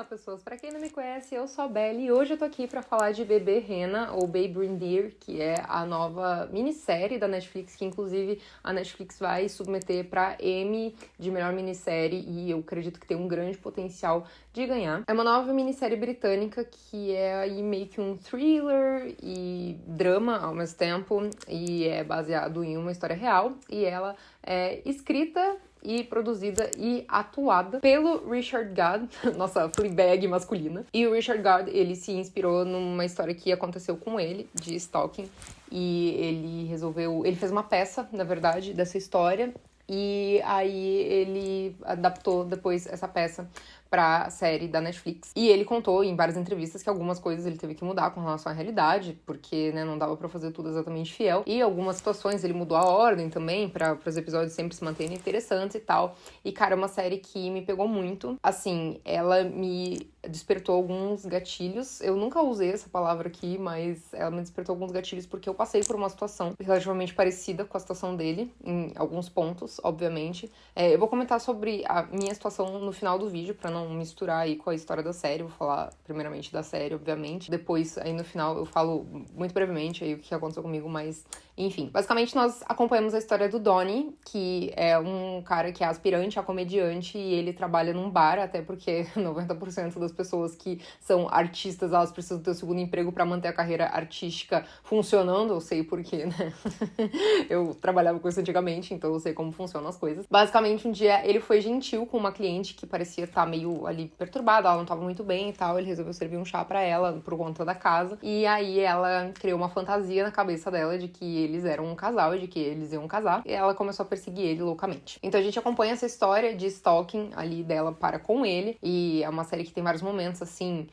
Olá, pessoas! Pra quem não me conhece, eu sou a Belly e hoje eu tô aqui pra falar de Bebê Rena, ou Babe Reindeer, que é a nova minissérie da Netflix, que inclusive a Netflix vai submeter pra Emmy de melhor minissérie e eu acredito que tem um grande potencial de ganhar. É uma nova minissérie britânica que é aí meio que um thriller e drama ao mesmo tempo e é baseado em uma história real e ela é escrita e produzida e atuada pelo Richard Gad, nossa Fleabag masculina. E o Richard Gad, ele se inspirou numa história que aconteceu com ele, de stalking, e ele fez uma peça, na verdade, dessa história, e aí ele adaptou depois essa peça pra série da Netflix. E ele contou em várias entrevistas que algumas coisas ele teve que mudar com relação à realidade, porque, né, não dava pra fazer tudo exatamente fiel. E algumas situações ele mudou a ordem também, para os episódios sempre se manterem interessantes e tal. E, cara, é uma série que me pegou muito. Assim, ela me despertou alguns gatilhos. Eu nunca usei essa palavra aqui, mas ela me despertou alguns gatilhos porque eu passei por uma situação relativamente parecida com a situação dele, em alguns pontos, obviamente. Eu vou comentar sobre a minha situação no final do vídeo, pra não misturar aí com a história da série. Vou falar primeiramente da série, obviamente. Depois, aí no final, eu falo muito brevemente aí o que aconteceu comigo, mas enfim. Basicamente, nós acompanhamos a história do Donnie, que é um cara que é aspirante a comediante e ele trabalha num bar, até porque 90% das pessoas que são artistas, elas precisam ter o segundo emprego pra manter a carreira artística funcionando. Eu sei porquê, né? Eu trabalhava com isso antigamente, então eu sei como funcionam as coisas. Basicamente, um dia ele foi gentil com uma cliente que parecia estar meio ali perturbada, ela não tava muito bem e tal, ele resolveu servir um chá pra ela por conta da casa, e aí ela criou uma fantasia na cabeça dela de que eles eram um casal e de que eles iam casar, e ela começou a perseguir ele loucamente. Então a gente acompanha essa história de stalking ali dela para com ele, e é uma série que tem vários momentos, assim,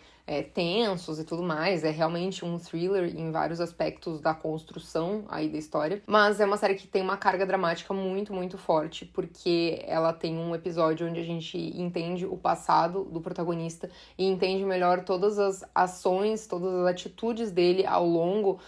tensos e tudo mais. É realmente um thriller em vários aspectos da construção aí da história. Mas é uma série que tem uma carga dramática muito, muito forte, porque ela tem um episódio onde a gente entende o passado do protagonista e entende melhor todas as ações, todas as atitudes dele ao longo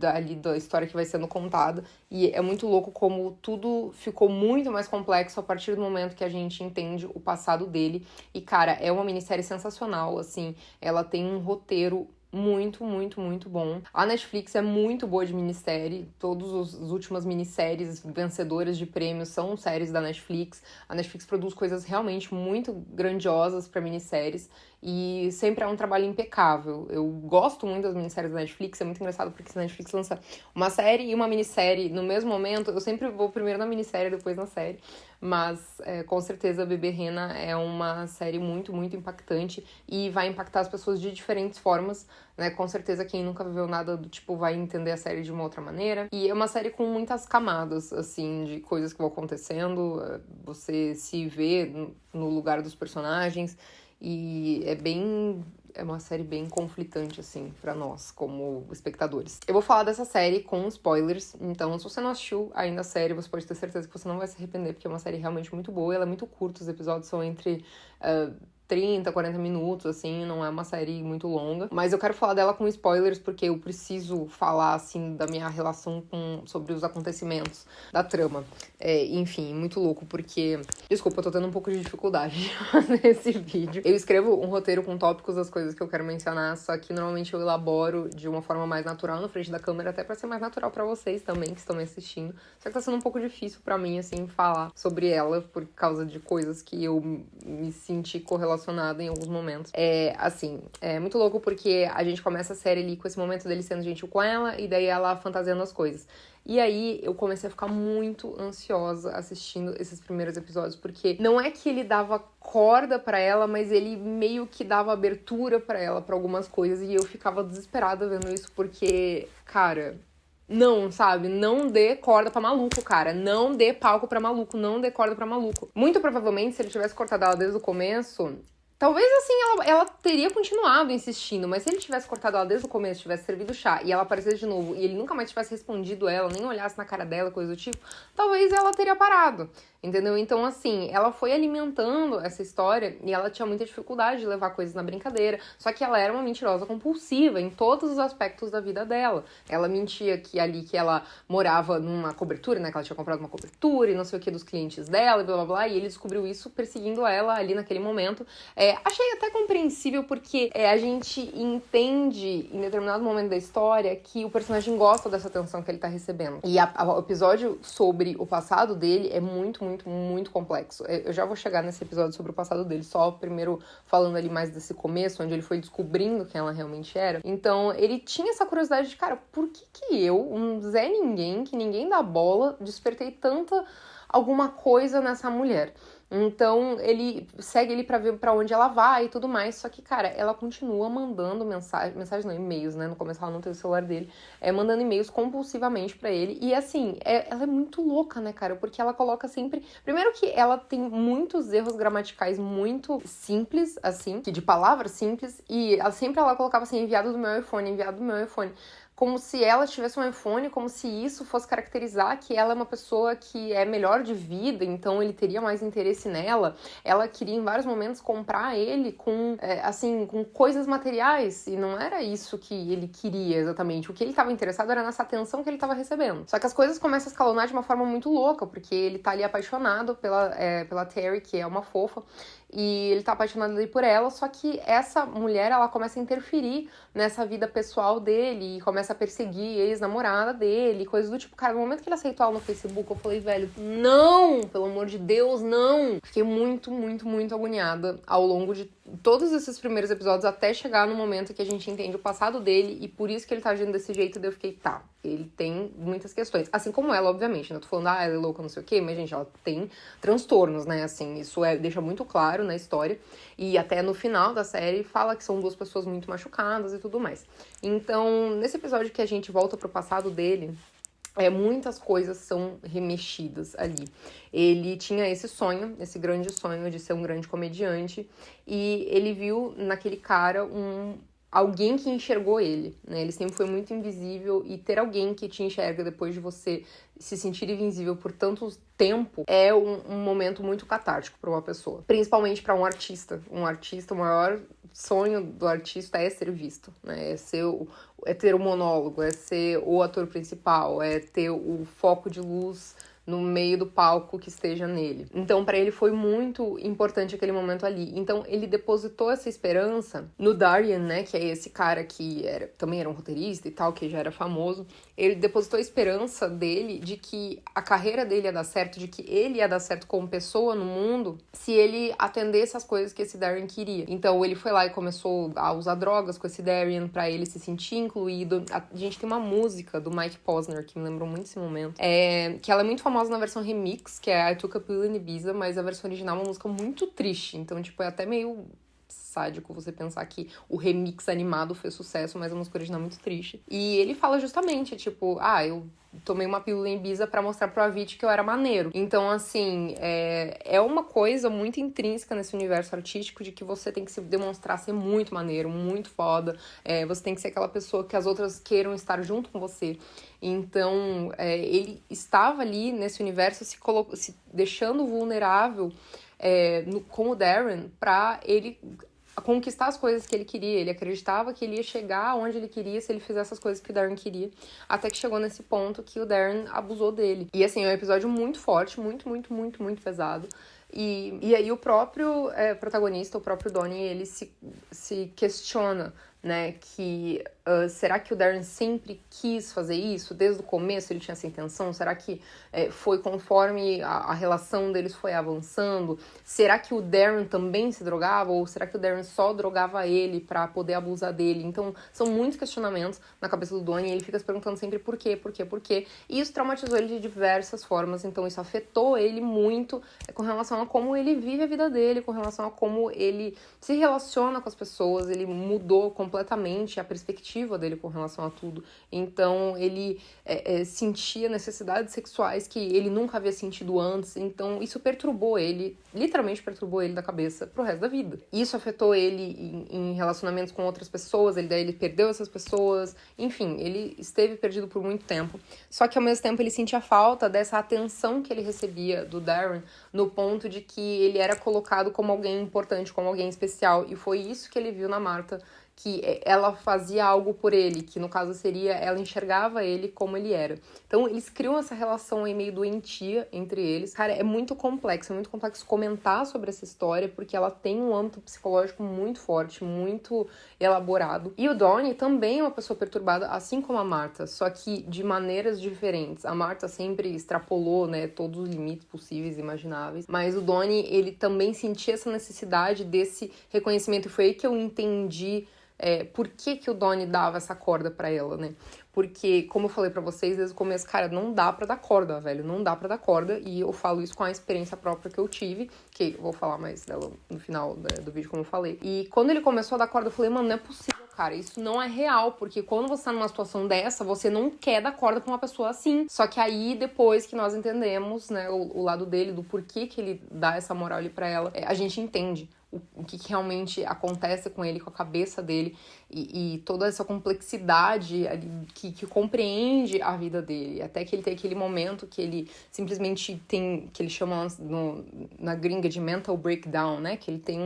da história que vai sendo contada. E é muito louco como tudo ficou muito mais complexo a partir do momento que a gente entende o passado dele. E, cara, é uma minissérie sensacional, assim. Ela tem um roteiro muito, muito, muito bom. A Netflix é muito boa de minissérie. Todas as últimas minisséries vencedoras de prêmios são séries da Netflix. A Netflix produz coisas realmente muito grandiosas para minisséries. E sempre é um trabalho impecável. Eu gosto muito das minisséries da Netflix. É muito engraçado porque se a Netflix lança uma série e uma minissérie no mesmo momento, eu sempre vou primeiro na minissérie, depois na série. Mas, com certeza, Bebê Rena é uma série muito, muito impactante e vai impactar as pessoas de diferentes formas, né? Com certeza, quem nunca viveu nada do tipo vai entender a série de uma outra maneira. E é uma série com muitas camadas, assim, de coisas que vão acontecendo. Você se vê no lugar dos personagens e é uma série bem conflitante, assim, pra nós, como espectadores. Eu vou falar dessa série com spoilers, então se você não assistiu ainda a série, você pode ter certeza que você não vai se arrepender, porque é uma série realmente muito boa, ela é muito curta, os episódios são entre 30, 40 minutos, assim, não é uma série muito longa. Mas eu quero falar dela com spoilers, porque eu preciso falar, assim, da minha relação sobre os acontecimentos da trama. Enfim, muito louco, porque... Desculpa, eu tô tendo um pouco de dificuldade de fazer esse vídeo. Eu escrevo um roteiro com tópicos das coisas que eu quero mencionar, só que normalmente eu elaboro de uma forma mais natural na frente da câmera, até pra ser mais natural pra vocês também, que estão me assistindo. Só que tá sendo um pouco difícil pra mim, assim, falar sobre ela, por causa de coisas que eu me senti correlacionada em alguns momentos. É muito louco porque a gente começa a série ali com esse momento dele sendo gentil com ela e daí ela fantasiando as coisas. E aí eu comecei a ficar muito ansiosa assistindo esses primeiros episódios, porque não é que ele dava corda pra ela, mas ele meio que dava abertura pra ela pra algumas coisas e eu ficava desesperada vendo isso porque, cara... Não, sabe? Não dê corda pra maluco, cara. Não dê palco pra maluco. Não dê corda pra maluco. Muito provavelmente, se ele tivesse cortado ela desde o começo... Talvez, assim, ela teria continuado insistindo, mas se ele tivesse cortado ela desde o começo, tivesse servido chá e ela aparecesse de novo e ele nunca mais tivesse respondido ela, nem olhasse na cara dela, coisa do tipo, talvez ela teria parado, entendeu? Então, assim, ela foi alimentando essa história e ela tinha muita dificuldade de levar coisas na brincadeira, só que ela era uma mentirosa compulsiva em todos os aspectos da vida dela. Ela mentia que ela morava numa cobertura, né, que ela tinha comprado uma cobertura e não sei o que dos clientes dela e blá blá blá, e ele descobriu isso perseguindo ela ali naquele momento. Achei até compreensível porque a gente entende em determinado momento da história que o personagem gosta dessa atenção que ele tá recebendo. E o episódio sobre o passado dele é muito, muito, muito complexo. Eu já vou chegar nesse episódio sobre o passado dele, só primeiro falando ali mais desse começo, onde ele foi descobrindo quem ela realmente era. Então, ele tinha essa curiosidade de, cara, por que eu, um Zé Ninguém, que ninguém dá bola, despertei tanta alguma coisa nessa mulher? Então, ele segue ele pra ver pra onde ela vai e tudo mais. Só que, cara, ela continua mandando mensagens não, e-mails, né? No começo ela não teve o celular dele. Mandando e-mails compulsivamente pra ele. E, assim, ela é muito louca, né, cara? Porque ela coloca sempre... Primeiro que ela tem muitos erros gramaticais muito simples, assim, de palavras simples. E ela colocava assim, enviado do meu iPhone, enviado do meu iPhone. Como se ela tivesse um iPhone, como se isso fosse caracterizar que ela é uma pessoa que é melhor de vida, então ele teria mais interesse nela. Ela queria, em vários momentos, comprar ele com coisas materiais, e não era isso que ele queria exatamente. O que ele estava interessado era nessa atenção que ele estava recebendo. Só que as coisas começam a escalonar de uma forma muito louca, porque ele tá ali apaixonado pela Terry, que é uma fofa, e ele tá apaixonado ali por ela, só que essa mulher, ela começa a interferir nessa vida pessoal dele e começa a perseguir a ex-namorada dele, coisas do tipo. Cara, no momento que ele aceitou ela no Facebook, eu falei, velho, não! Pelo amor de Deus, não! Fiquei muito, muito, muito agoniada ao longo de todos esses primeiros episódios, até chegar no momento que a gente entende o passado dele, e por isso que ele tá agindo desse jeito, daí eu fiquei, tá, ele tem muitas questões. Assim como ela, obviamente, né? Tô falando, ela é louca, não sei o quê, mas, gente, ela tem transtornos, né? Assim, isso deixa muito claro na história. E até no final da série fala que são duas pessoas muito machucadas e tudo mais. Então, nesse episódio que a gente volta pro passado dele, muitas coisas são remexidas ali. Ele tinha esse sonho, esse grande sonho de ser um grande comediante, e ele viu naquele cara alguém que enxergou ele, né? Ele sempre foi muito invisível, e ter alguém que te enxerga depois de você se sentir invisível por tanto tempo é um momento muito catártico para uma pessoa. Principalmente para um artista. Um artista, o maior sonho do artista é ser visto, né? É ter o monólogo, é ser o ator principal, é ter o foco de luz no meio do palco que esteja nele. Então, para ele foi muito importante aquele momento ali. Então, ele depositou essa esperança no Darian, né, que é esse cara que também era um roteirista e tal, que já era famoso. Ele depositou a esperança dele de que a carreira dele ia dar certo, de que ele ia dar certo como pessoa no mundo, se ele atendesse as coisas que esse Darian queria. Então, ele foi lá e começou a usar drogas com esse Darian pra ele se sentir incluído. A gente tem uma música do Mike Posner, que me lembrou muito esse momento, que ela é muito famosa na versão remix, que é I Took a Pill in Ibiza, mas a versão original é uma música muito triste, então, tipo, é até meio sádico você pensar que o remix animado fez sucesso, mas a música original é muito triste. E ele fala justamente, tipo, eu tomei uma pílula em Ibiza pra mostrar pro Avicii que eu era maneiro. Então, assim, é uma coisa muito intrínseca nesse universo artístico de que você tem que se demonstrar ser muito maneiro, muito foda. Você tem que ser aquela pessoa que as outras queiram estar junto com você. Então, ele estava ali nesse universo se deixando vulnerável com o Darren pra ele conquistar as coisas que ele queria. Ele acreditava que ele ia chegar onde ele queria se ele fizesse as coisas que o Darren queria, até que chegou nesse ponto que o Darren abusou dele. E assim, é um episódio muito forte, muito, muito, muito, muito pesado. E aí o próprio protagonista, o próprio Donnie, ele se questiona, né, que será que o Darren sempre quis fazer isso? Desde o começo ele tinha essa intenção? Será que foi conforme a relação deles foi avançando? Será que o Darren também se drogava? Ou será que o Darren só drogava ele pra poder abusar dele? Então, são muitos questionamentos na cabeça do Donnie, e ele fica se perguntando sempre por quê, e isso traumatizou ele de diversas formas, então isso afetou ele muito com relação relação a como ele vive a vida dele, com relação a como ele se relaciona com as pessoas. Ele mudou completamente a perspectiva dele com relação a tudo. Então, ele sentia necessidades sexuais que ele nunca havia sentido antes. Então, isso perturbou ele, literalmente perturbou ele da cabeça pro resto da vida. Isso afetou ele em relacionamentos com outras pessoas, daí ele perdeu essas pessoas. Enfim, ele esteve perdido por muito tempo. Só que, ao mesmo tempo, ele sentia falta dessa atenção que ele recebia do Darren, no ponto de que ele era colocado como alguém importante, como alguém especial. E foi isso que ele viu na Martha, que ela fazia algo por ele, que no caso seria, ela enxergava ele como ele era. Então, eles criam essa relação aí meio doentia entre eles. Cara, é muito complexo comentar sobre essa história, porque ela tem um âmbito psicológico muito forte, muito elaborado. E o Donnie também é uma pessoa perturbada, assim como a Martha, só que de maneiras diferentes. A Martha sempre extrapolou, né, todos os limites possíveis e imagináveis, mas o Donnie, ele também sentia essa necessidade desse reconhecimento, e foi aí que eu entendi por que o Donnie dava essa corda pra ela, né? Porque, como eu falei pra vocês desde o começo, cara, não dá pra dar corda, velho. Não dá pra dar corda. E eu falo isso com a experiência própria que eu tive, que eu vou falar mais dela no final do vídeo, como eu falei. E quando ele começou a dar corda, eu falei, mano, não é possível, cara. Isso não é real, porque quando você tá numa situação dessa, você não quer dar corda pra uma pessoa assim. Só que aí, depois que nós entendemos, né, o lado dele, do porquê que ele dá essa moral ali pra ela, a gente entende o que realmente acontece com ele, com a cabeça dele, e toda essa complexidade ali que compreende a vida dele. Até que ele tem aquele momento que ele simplesmente tem, que ele chama na gringa de mental breakdown, né? Que ele tem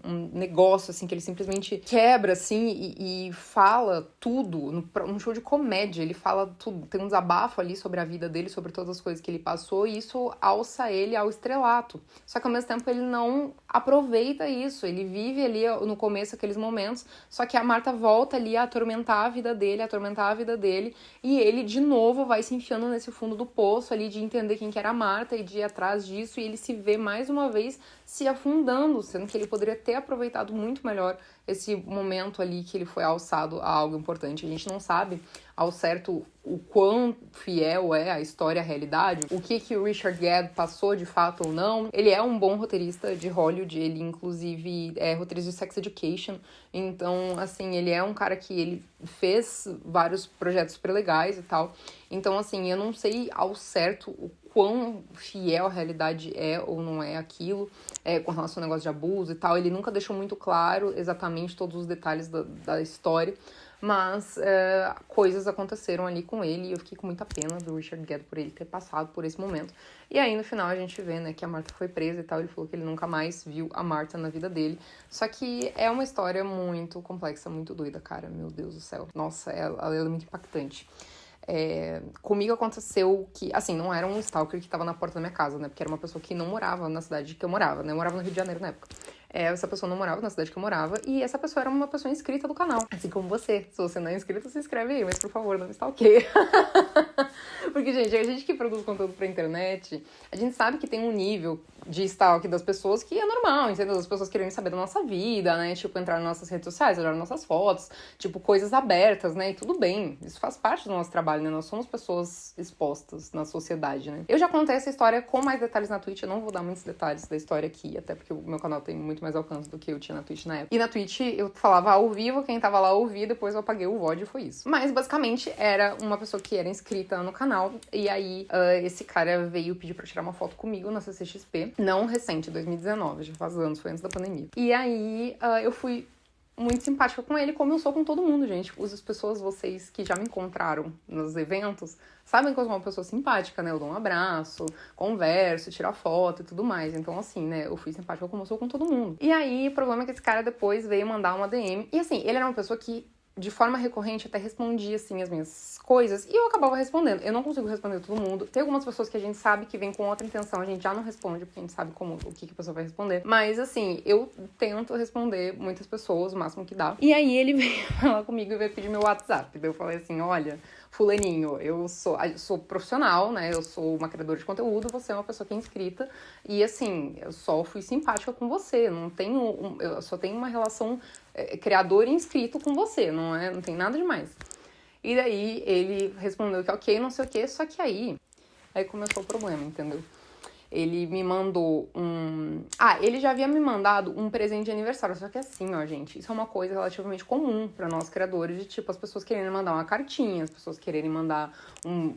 um negócio, assim, que ele simplesmente quebra, assim, e fala tudo. Num show de comédia, ele fala tudo. Tem um desabafo ali sobre a vida dele, sobre todas as coisas que ele passou, e isso alça ele ao estrelato. Só que, ao mesmo tempo, ele não aproveita isso. Ele vive ali, no começo, aqueles momentos, só que a Martha volta ali a atormentar a vida dele, e ele, de novo, vai se enfiando nesse fundo do poço ali, de entender quem que era a Martha e de ir atrás disso, e ele se vê, mais uma vez, se afundando, sendo que ele poderia ter aproveitado muito melhor esse momento ali que ele foi alçado a algo importante. A gente não sabe ao certo o quão fiel é a história à realidade, o que o Richard Gere passou de fato ou não. Ele é um bom roteirista de Hollywood, ele inclusive é roteirista de Sex Education, então, assim, ele é um cara que ele fez vários projetos super legais e tal. Então, assim, eu não sei ao certo o quão fiel a realidade é ou não é aquilo, com relação ao negócio de abuso e tal. Ele nunca deixou muito claro exatamente todos os detalhes da história, mas coisas aconteceram ali com ele, e eu fiquei com muita pena do Richard Gere por ele ter passado por esse momento. E aí, no final, a gente vê, né, que a Martha foi presa e tal. Ele falou que ele nunca mais viu a Martha na vida dele. Só que é uma história muito complexa, muito doida, cara. Meu Deus do céu. Nossa, ela é muito impactante. Comigo aconteceu que, assim, não era um stalker que tava na porta da minha casa, né? Porque era uma pessoa que não morava na cidade que eu morava, né? Eu morava no Rio de Janeiro na época. Essa pessoa não morava na cidade que eu morava, e essa pessoa era uma pessoa inscrita do canal. Assim como você. Se você não é inscrito, se inscreve aí, mas por favor, não me stalkeia. Porque, gente, a gente que produz conteúdo pra internet, a gente sabe que tem um nível de stalk das pessoas que é normal, entendeu? As pessoas querendo saber da nossa vida, né? Tipo, entrar nas nossas redes sociais, olhar nossas fotos, tipo, coisas abertas, né? E tudo bem, isso faz parte do nosso trabalho, né? Nós somos pessoas expostas na sociedade, né? Eu já contei essa história com mais detalhes na Twitch, eu não vou dar muitos detalhes da história aqui, até porque o meu canal tem muito mais alcance do que eu tinha na Twitch na época. E na Twitch eu falava ao vivo, quem tava lá ouvia, depois eu apaguei o VOD e foi isso. Mas, basicamente, era uma pessoa que era inscrita no canal, e aí esse cara veio pedir pra tirar uma foto comigo na CCXP. Não recente, 2019, já faz anos, foi antes da pandemia. E aí eu fui muito simpática com ele, como eu sou com todo mundo, gente. As pessoas, vocês que já me encontraram nos eventos, sabem que eu sou uma pessoa simpática, né? Eu dou um abraço, converso, tiro foto e tudo mais. Então, assim, né? Eu fui simpática como eu sou com todo mundo. E aí, o problema é que esse cara depois veio mandar uma DM. E, assim, ele era uma pessoa que, de forma recorrente, até respondia, assim, as minhas coisas, e eu acabava respondendo. Eu não consigo responder todo mundo. Tem algumas pessoas que a gente sabe que vem com outra intenção, a gente já não responde, porque a gente sabe o que a pessoa vai responder. Mas, assim, eu tento responder muitas pessoas, o máximo que dá. E aí, ele veio falar comigo e veio pedir meu WhatsApp. Daí eu falei assim, olha, fulaninho, eu sou profissional, né, eu sou uma criadora de conteúdo, você é uma pessoa que é inscrita, e, assim, eu só fui simpática com você, eu só tenho uma relação criador e inscrito com você, não tem nada demais. E daí ele respondeu que ok, não sei o que, só que aí começou o problema, entendeu? ele me mandou um... ele já havia me mandado um presente de aniversário, só que assim, ó, gente, isso é uma coisa relativamente comum pra nós criadores, de tipo, as pessoas quererem mandar uma cartinha, as pessoas quererem mandar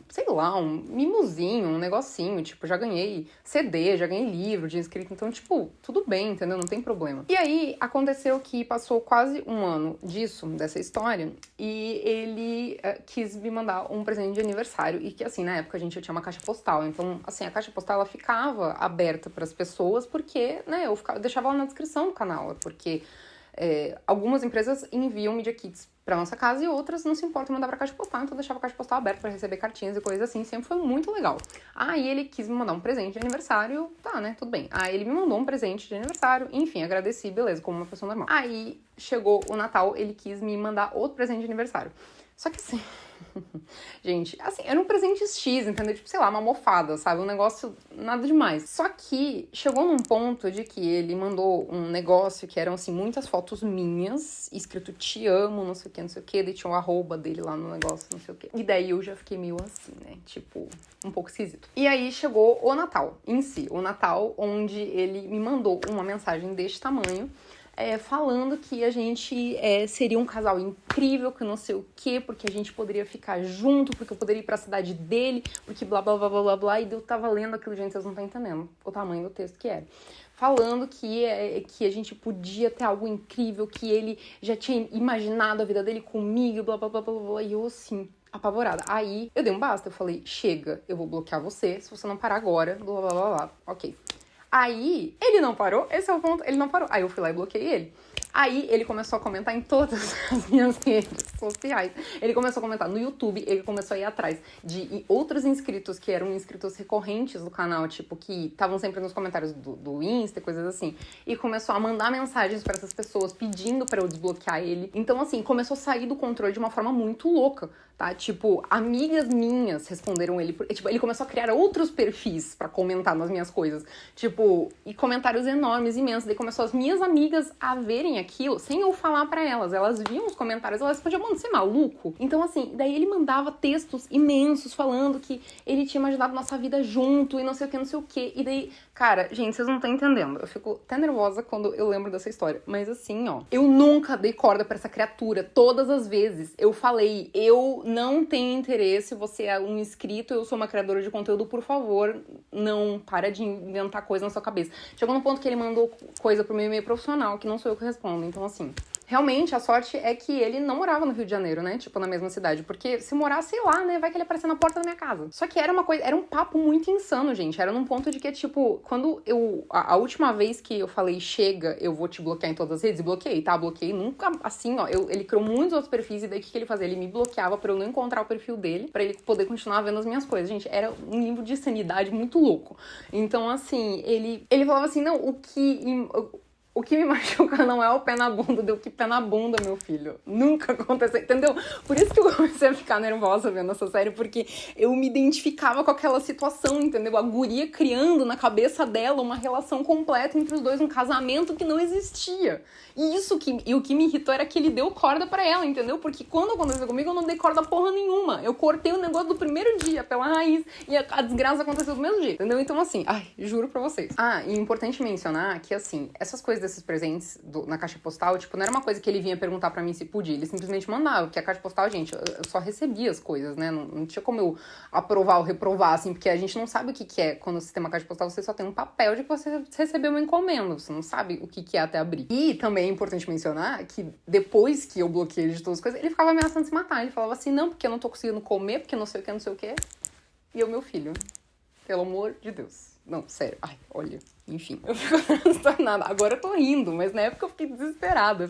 sei lá, um mimosinho, um negocinho, tipo, já ganhei CD, já ganhei livro de inscrito, então, tipo, tudo bem, entendeu? Não tem problema. E aí, aconteceu que passou quase um ano dessa história, e ele quis me mandar um presente de aniversário, e que, assim, na época, eu tinha uma caixa postal, então, assim, a caixa postal, ela ficava aberta pras pessoas, porque, né, eu deixava ela na descrição do canal, porque algumas empresas enviam Media Kits pra nossa casa e outras não se importam em mandar pra caixa postal, então eu deixava a caixa postal aberta pra receber cartinhas e coisas assim, sempre foi muito legal. Aí ele quis me mandar um presente de aniversário, tá, né, tudo bem. Aí ele me mandou um presente de aniversário, enfim, agradeci, beleza, como uma pessoa normal. Aí chegou o Natal, ele quis me mandar outro presente de aniversário. Só que assim... Gente, assim, era um presente X, entendeu? Tipo, sei lá, uma almofada, sabe? Um negócio nada demais. Só que chegou num ponto de que ele mandou um negócio que eram, assim, muitas fotos minhas, escrito te amo, não sei o que, não sei o que, daí tinha um arroba dele lá no negócio, não sei o que. E daí eu já fiquei meio assim, né? Tipo, um pouco esquisito. E aí chegou o Natal em si, o Natal onde ele me mandou uma mensagem deste tamanho, falando que a gente seria um casal incrível, que não sei o quê, porque a gente poderia ficar junto, porque eu poderia ir pra cidade dele, porque blá, blá, blá, blá, blá, blá, e eu tava lendo aquilo, gente, vocês não estão entendendo o tamanho do texto que era. Falando que a gente podia ter algo incrível, que ele já tinha imaginado a vida dele comigo, blá, blá, blá, blá, blá, e eu, assim, apavorada. Aí, eu dei um basta, eu falei, chega, eu vou bloquear você, se você não parar agora, blá, blá, blá, blá, ok. Aí, ele não parou, esse é o ponto, ele não parou. Aí eu fui lá e bloqueei ele. Aí ele começou a comentar em todas as minhas redes sociais. Ele começou a comentar no YouTube, ele começou a ir atrás de outros inscritos que eram inscritos recorrentes do canal, tipo, que estavam sempre nos comentários do Insta, coisas assim. E começou a mandar mensagens pra essas pessoas pedindo pra eu desbloquear ele. Então, assim, começou a sair do controle de uma forma muito louca, tá? Tipo, amigas minhas responderam ele. Tipo, ele começou a criar outros perfis pra comentar nas minhas coisas. Tipo, e comentários enormes, imensos. Daí começou as minhas amigas a verem aquilo sem eu falar pra elas. Elas viam os comentários, elas respondiam, mano, você é maluco? Então, assim, daí ele mandava textos imensos falando que ele tinha imaginado nossa vida junto e não sei o que, não sei o que. E daí, cara, gente, vocês não estão entendendo. Eu fico até nervosa quando eu lembro dessa história. Mas assim, ó, eu nunca dei corda pra essa criatura. Todas as vezes eu falei, eu não tenho interesse, você é um inscrito, eu sou uma criadora de conteúdo, por favor, não para de inventar coisa na sua cabeça. Chegou no ponto que ele mandou coisa pro meu e-mail profissional, que não sou eu que respondo. Então, assim, realmente a sorte é que ele não morava no Rio de Janeiro, né? Tipo, na mesma cidade. Porque se morasse, sei lá, né? Vai que ele aparecer na porta da minha casa. Só que era uma coisa, era um papo muito insano, gente. Era num ponto de que, tipo, quando a última vez que eu falei, chega, eu vou te bloquear em todas as redes, bloqueei, tá? Bloqueei nunca, assim, ó. Ele criou muitos outros perfis e daí o que ele fazia? Ele me bloqueava pra eu não encontrar o perfil dele, pra ele poder continuar vendo as minhas coisas. Gente, era um nível de sanidade muito louco. Então, assim, ele falava assim, não, o que me machuca não é o pé na bunda, deu que pé na bunda, meu filho. Nunca aconteceu, entendeu? Por isso que eu comecei a ficar nervosa vendo essa série, porque eu me identificava com aquela situação, entendeu? A guria criando na cabeça dela uma relação completa entre os dois, um casamento que não existia. E o que me irritou era que ele deu corda pra ela, entendeu? Porque quando aconteceu comigo, eu não dei corda porra nenhuma. Eu cortei o negócio do primeiro dia, pela raiz, e a desgraça aconteceu do mesmo jeito, entendeu? Então, assim, juro pra vocês. E é importante mencionar que, assim, essas coisas desses presentes na caixa postal, tipo, não era uma coisa que ele vinha perguntar pra mim se podia, ele simplesmente mandava, porque a caixa postal, gente, eu só recebia as coisas, né, não tinha como eu aprovar ou reprovar, assim, porque a gente não sabe o que é, quando você tem uma caixa postal, você só tem um papel de que você recebeu uma encomenda, você não sabe o que é até abrir. E também é importante mencionar que depois que eu bloqueei ele de todas as coisas, ele ficava ameaçando de se matar, ele falava assim, não, porque eu não tô conseguindo comer, porque não sei o que, não sei o que, e eu, meu filho, pelo amor de Deus. Não, sério. Olha, enfim. Eu fico transtornada. Agora eu tô rindo, mas na época eu fiquei desesperada.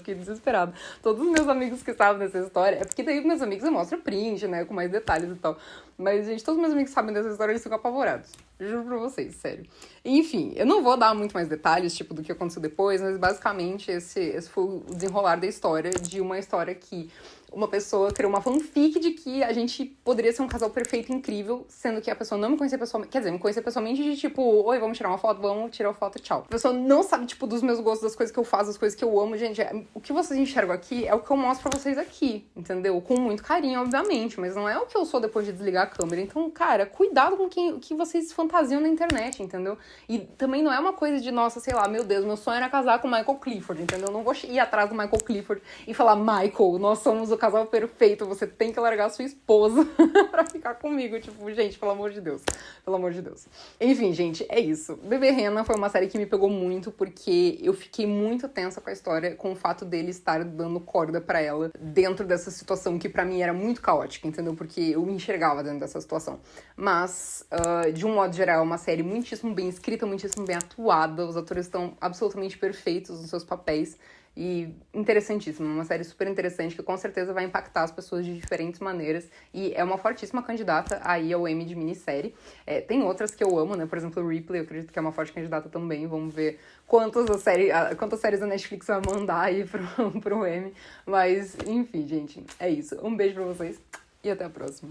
Todos os meus amigos que estavam nessa história... É porque daí meus amigos eu mostro print, né? Com mais detalhes e tal. Mas, gente, todos os meus amigos que sabem dessa história, eles ficam apavorados. Juro pra vocês, sério. Enfim, eu não vou dar muito mais detalhes, tipo, do que aconteceu depois, mas basicamente esse foi o desenrolar da história, de uma história que uma pessoa criou uma fanfic de que a gente poderia ser um casal perfeito e incrível, sendo que a pessoa não me conhecia pessoalmente. Quer dizer, me conhecia pessoalmente de tipo, oi, vamos tirar uma foto, vamos tirou foto, tchau. A pessoa não sabe, tipo, dos meus gostos, das coisas que eu faço, das coisas que eu amo. Gente, o que vocês enxergam aqui é o que eu mostro pra vocês aqui, entendeu? Com muito carinho, obviamente, mas não é o que eu sou depois de desligar a câmera. Então, cara, cuidado com o que vocês fantasiam na internet, entendeu? E também não é uma coisa de, nossa, sei lá, meu Deus, meu sonho era casar com o Michael Clifford, entendeu? Eu não vou ir atrás do Michael Clifford e falar, Michael, nós somos o casal perfeito, você tem que largar a sua esposa pra ficar comigo. Tipo, gente, pelo amor de Deus. Pelo amor de Deus. Enfim, gente, é isso. Bebê Rena foi uma série que me pegou muito, porque eu fiquei muito tensa com a história, com o fato dele estar dando corda pra ela dentro dessa situação que pra mim era muito caótica, entendeu? Porque eu me enxergava dentro dessa situação. Mas, de um modo geral, é uma série muitíssimo bem escrita, muitíssimo bem atuada, os atores estão absolutamente perfeitos nos seus papéis. E interessantíssima, uma série super interessante que com certeza vai impactar as pessoas de diferentes maneiras e é uma fortíssima candidata aí ao Emmy de minissérie. Tem outras que eu amo, né? Por exemplo, Ripley, eu acredito que é uma forte candidata também. Vamos ver quantas séries a Netflix vai mandar aí pro Emmy. Mas, enfim, gente, é isso. Um beijo pra vocês e até a próxima.